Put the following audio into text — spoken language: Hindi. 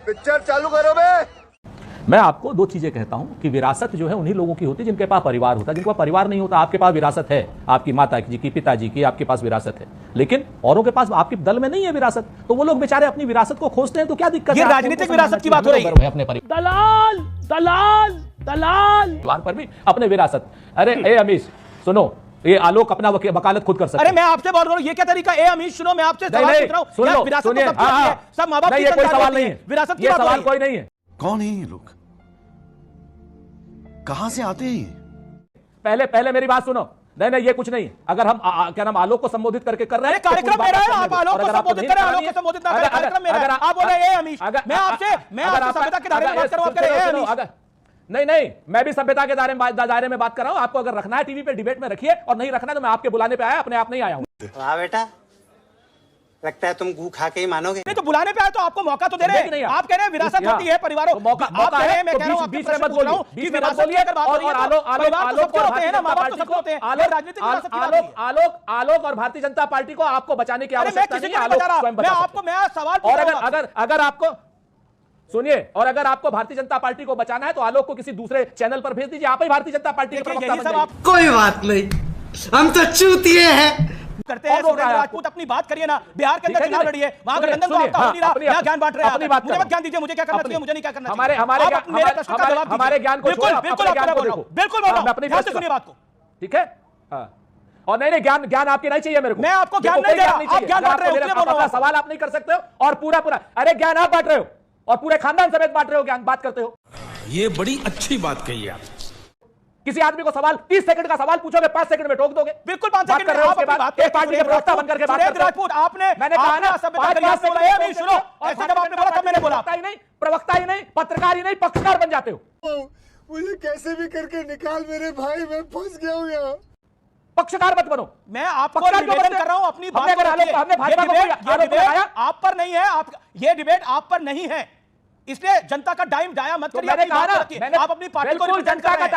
पिक्चर चालू करो बे। मैं आपको दो चीजें कहता हूं कि विरासत जो है उन्हीं लोगों की होती है जिनके पास परिवार होता है। जिनके पास परिवार नहीं होता, आपके पास विरासत है, आपकी माता जी की, पिताजी की, आपके पास विरासत है, लेकिन औरों के पास आपके दल में नहीं है विरासत, तो वो लोग बेचारे अपनी विरासत को खोजते हैं। तो क्या दिक्कत है? ये राजनीतिक विरासत की बात हो रही है। अपने दलाल दलाल दलाल पर भी अपने विरासत। अरे ए अमीश सुनो, ये आलोक अपना वकालत खुद कर सकते हैं। अरे मैं आपसे बात करूं, ये क्या तरीका? ए अमीश सुनो, मैं आपसे सवाल पूछ रहा हूं। यार विरासत तो सबकी होती है, सब मां बाप की कोई सवाल नहीं है, विरासत की ये बात सवाल कोई नहीं है। कौन है ये लोग? कहां से आते हैं? पहले मेरी बात सुनो। नहीं ये कुछ नहीं। अगर हम क्या नाम आलोक को संबोधित करके कर रहे हैं, कार्यक्रम मेरा है, आप आलोक को संबोधित करें, आलोक को संबोधित ना करें, कार्यक्रम मेरा है। आप बोले ए अमीश, मैं आपसे सभ्यता के दायरे में बात कर रहा हूं, आप कह रहे हैं ए अमीश। नहीं मैं भी सभ्यता के दायरे में बात कर रहा हूं। आपको अगर रखना है टीवी पे डिबेट में रखिए, और नहीं रखना है तो मैं आपके बुलाने पे आया, अपने आप नहीं आया हूं। वाह बेटा, लगता है तुम गू खा के ही मानोगे। नहीं तो बुलाने पे आए तो आपको मौका तो दे रहे हैं। आप कह रहे हैं विरासत होती है परिवारों, मौका है, मैं कह रहा हूं बीच में मत बोलिए, बीच में मत बोलिए। आलोक और भारतीय जनता पार्टी को आपको बचाने की आवश्यकता नहीं है। मैं सवाल और अगर आपको सुनिए, और अगर आपको भारतीय जनता पार्टी को बचाना है तो आलोक को किसी दूसरे चैनल पर भेज दीजिए, आप ही भारतीय जनता पार्टी के प्रवक्ता बन जाइए। कोई बात नहीं, हम तो चूतिए हैं। करते हैं सुरेंद्र राजपूत, अपनी बात करिए ना। बिहार के अंदर चुनाव लड़िए, वहां गठबंधन तो आपका हो नहीं रहा, यहाँ ज्ञान बांट रहे हैं। मुझे मत ज्ञान दीजिए, मुझे क्या करना चाहिए, मुझे नहीं क्या करना चाहिए। हमारे ज्ञान को बिल्कुल सुनिए बात को, ठीक है। और नहीं ज्ञान आपके नहीं चाहिए मेरे को। मैं आपको ज्ञान नहीं दे रहा, आप ज्ञान बांट रहे हो। सवाल आप नहीं कर सकते हो, और पूरा अरे ज्ञान आप बांट रहे हो, और पूरे खानदान समेत बांट रहे हो, ज्ञान बात करते हो। ये बड़ी अच्छी बात कही आप। किसी आदमी को सवाल 30 सेकंड का सवाल पूछोगे, 5 सेकंड में टोक दोगे। बिल्कुल 5 सेकंड कर रहे हो, उसके बाद एक पार्टी के प्रवक्ता बनकर के बात करते हो। राजपूत मैंने कहा ना, सुनो, ऐसे जब आपने बोला तब मैंने बोला। प्रवक्ता ही नहीं, पत्रकार ही नहीं, पक्षकार बन जाते हो। मुझे कैसे भी करके निकाल मेरे भाई, मैं फंस गया हूँ यहाँ। पक्षकार मत बनो। मैं आपको निवेदन कर रहा हूं, अपनी बात आप पर नहीं है, ये डिबेट आप पर नहीं है, इसलिए जनता का डाइम डाया मत करिए। मैंने कहा ना, आप अपनी पार्टी को जनता का